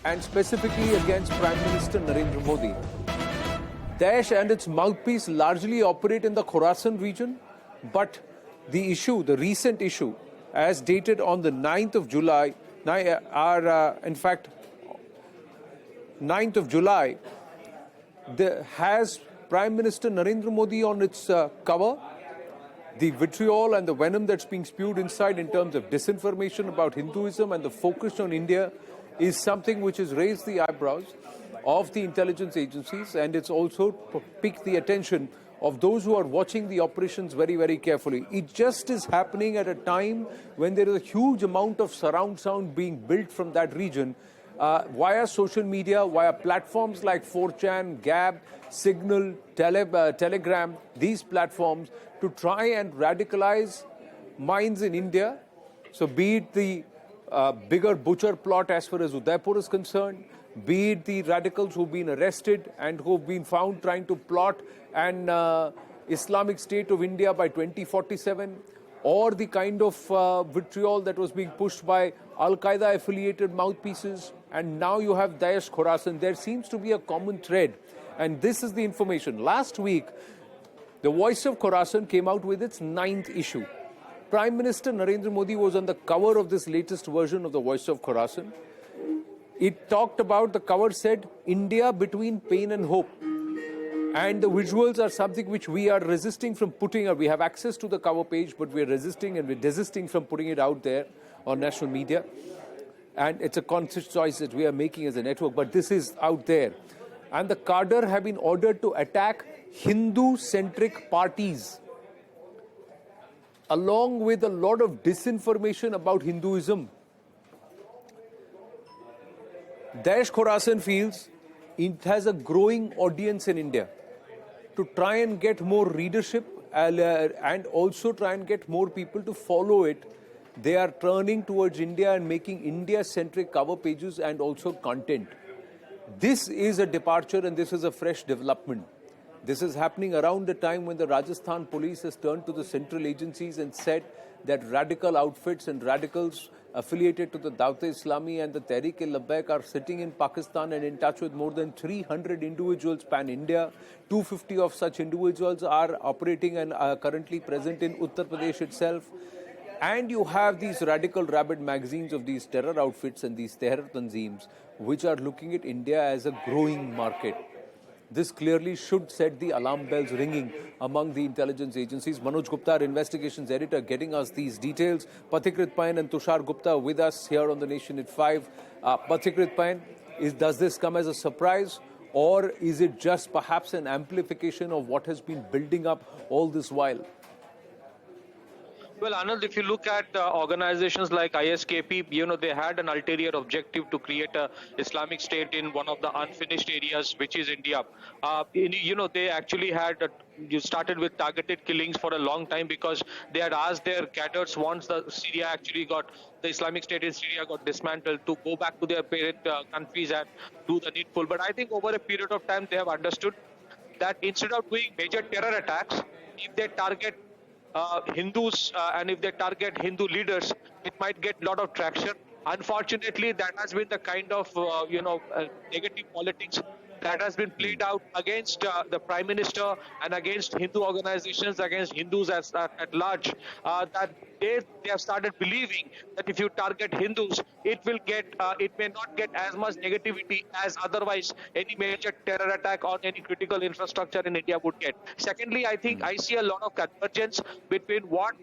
and specifically against Prime Minister Narendra Modi. Daesh and its mouthpiece largely operate in the Khorasan region, but the issue, the recent issue, as dated on the 9th of July, 9th of July, has Prime Minister Narendra Modi on its cover. The vitriol and the venom that's being spewed inside in terms of disinformation about Hinduism and the focus on India is something which has raised the eyebrows of the intelligence agencies, and it's also piqued the attention of those who are watching the operations very, very carefully. It just is happening at a time when there is a huge amount of surround sound being built from that region via social media, via platforms like 4chan, Gab, Signal, Telegram, these platforms, to try and radicalize minds in India. So be it the bigger butcher plot as far as Udaipur is concerned, be it the radicals who've been arrested and who've been found trying to plot an Islamic State of India by 2047, or the kind of vitriol that was being pushed by Al-Qaeda affiliated mouthpieces, and now you have Daesh Khorasan. There seems to be a common thread, and this is the information. Last week, the Voice of Khorasan came out with its 9th issue. Prime Minister Narendra Modi was on the cover of this latest version of the Voice of Khorasan. It talked about, the cover said, India between pain and hope. And the visuals are something which we are resisting from putting out. We have access to the cover page, but we're resisting and we're desisting from putting it out there on national media. And it's a conscious choice that we are making as a network, but this is out there. And the cadre have been ordered to attack Hindu-centric parties, along with a lot of disinformation about Hinduism. Daesh Khorasan feels it has a growing audience in India. To try and get more readership and also try and get more people to follow it, they are turning towards India and making India-centric cover pages and also content. This is a departure and this is a fresh development. This is happening around the time when the Rajasthan police has turned to the central agencies and said that radical outfits and radicals affiliated to the Dawat-e-Islami and the Tehreek-e-Labbaik are sitting in Pakistan and in touch with more than 300 individuals pan-India. 250 of such individuals are operating and are currently present in Uttar Pradesh itself. And you have these radical rabid magazines of these terror outfits and these terror tanzeems, which are looking at India as a growing market. This clearly should set the alarm bells ringing among the intelligence agencies. Manoj Gupta, our investigations editor, getting us these details. Pathikrit Pain and Tushar Gupta with us here on the Nation at 5. Pathikrit Pain, does this come as a surprise, or is it just perhaps an amplification of what has been building up all this while? Well, Anand, if you look at organizations like ISKP, they had an ulterior objective to create a Islamic State in one of the unfinished areas, which is India. They actually had started with targeted killings for a long time because they had asked their cadres, once the Islamic State in Syria got dismantled, to go back to their parent countries and do the needful. But I think over a period of time, they have understood that instead of doing major terror attacks, if they target Hindus and if they target Hindu leaders, it might get a lot of traction. Unfortunately, that has been the kind of negative politics that has been played out against the Prime Minister and against Hindu organizations, against Hindus at large, that they have started believing that if you target Hindus, it may not get as much negativity as otherwise any major terror attack on any critical infrastructure in India would get. Secondly, I think I see a lot of convergence between what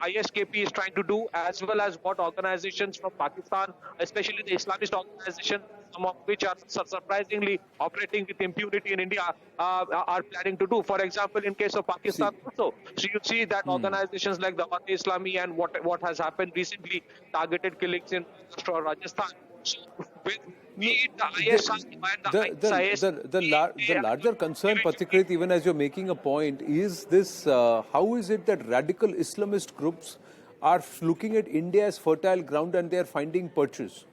ISKP is trying to do as well as what organizations from Pakistan, especially the Islamist organization, some of which are surprisingly operating with impunity in India, are planning to do. For example, in case of Pakistan also, so you see that organizations like the Dawat-e-Islami and what has happened recently, targeted killings in Rajasthan. So with the the larger concern, Pathikrit, even as you're making a point, is this, how is it that radical Islamist groups are looking at India as fertile ground and they're finding purchase?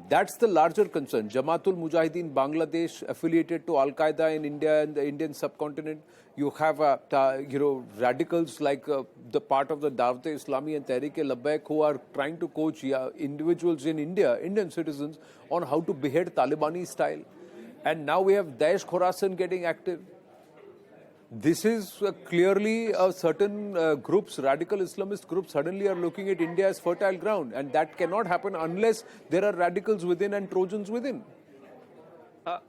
That's the larger concern. Jamaatul Mujahideen, Bangladesh, affiliated to Al Qaeda in India and the Indian subcontinent. You have, radicals like the part of the Dawat-e-Islami and Tehreek-e-Labbaik who are trying to coach individuals in India, Indian citizens, on how to behead Talibani style. And now we have Daesh Khorasan getting active. This is clearly certain groups, radical Islamist groups, suddenly are looking at India as fertile ground. And that cannot happen unless there are radicals within and Trojans within.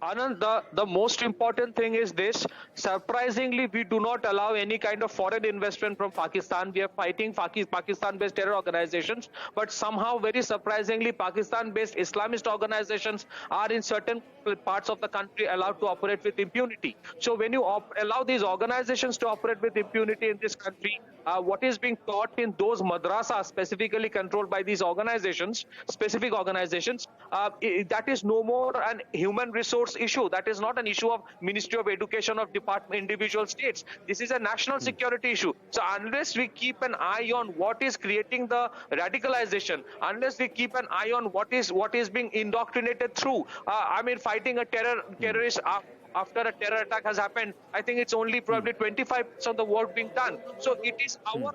Anand, the most important thing is this. Surprisingly, we do not allow any kind of foreign investment from Pakistan. We are fighting Pakistan-based terror organizations, but somehow, very surprisingly, Pakistan-based Islamist organizations are in certain parts of the country allowed to operate with impunity. So when you allow these organizations to operate with impunity in this country, what is being taught in those madrasas specifically controlled by these organizations, specific organizations, that is no more an human resource issue. That is not an issue of Ministry of Education of department, individual states. This is a national security issue. So unless we keep an eye on what is creating the radicalization, unless we keep an eye on what is being indoctrinated through, fighting a terrorist after a terror attack has happened, I think it's only probably 25% of the work being done. So it is our,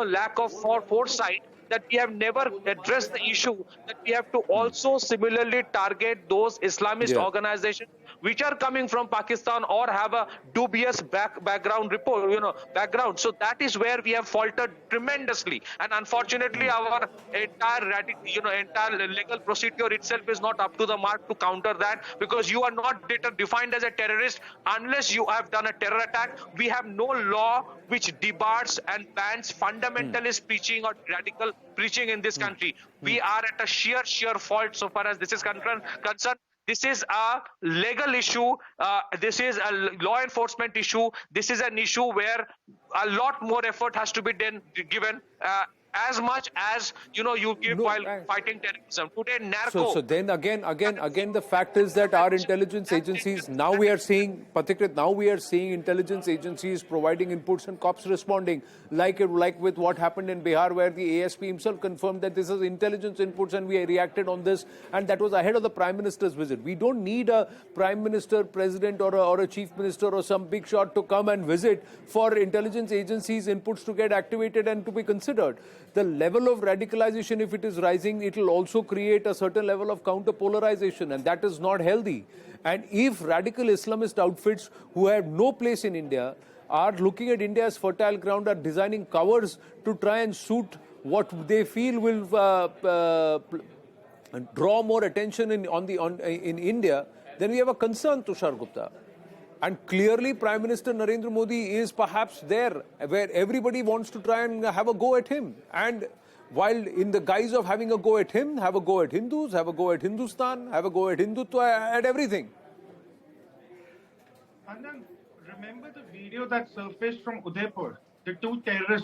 lack of foresight that we have never addressed the issue that we have to also similarly target those Islamist organizations which are coming from Pakistan or have a dubious background. So that is where we have faltered tremendously, and unfortunately our entire legal procedure itself is not up to the mark to counter that, because you are not defined as a terrorist unless you have done a terror attack. We have no law which debars and bans fundamentalist preaching or radical preaching in this country. We are at a sheer fault so far as this is concerned. This is a legal issue. This is a law enforcement issue. This is an issue where a lot more effort has to be given. As much as you give while fighting terrorism. Today, narco. So then again, the fact is that our intelligence agencies, now we are seeing intelligence agencies providing inputs and cops responding, like with what happened in Bihar, where the ASP himself confirmed that this is intelligence inputs and we reacted on this, and that was ahead of the Prime Minister's visit. We don't need a Prime Minister, President or a Chief Minister or some big shot to come and visit for intelligence agencies' inputs to get activated and to be considered. The level of radicalization, if it is rising, it will also create a certain level of counter-polarization, and that is not healthy. And if radical Islamist outfits who have no place in India are looking at India as fertile ground, are designing covers to try and suit what they feel will draw more attention in India, then we have a concern, Tushar Gupta. And clearly, Prime Minister Narendra Modi is perhaps there, where everybody wants to try and have a go at him. And while in the guise of having a go at him, have a go at Hindus, have a go at Hindustan, have a go at Hindutva, at everything. And then remember the video that surfaced from Udaipur, the two terrorists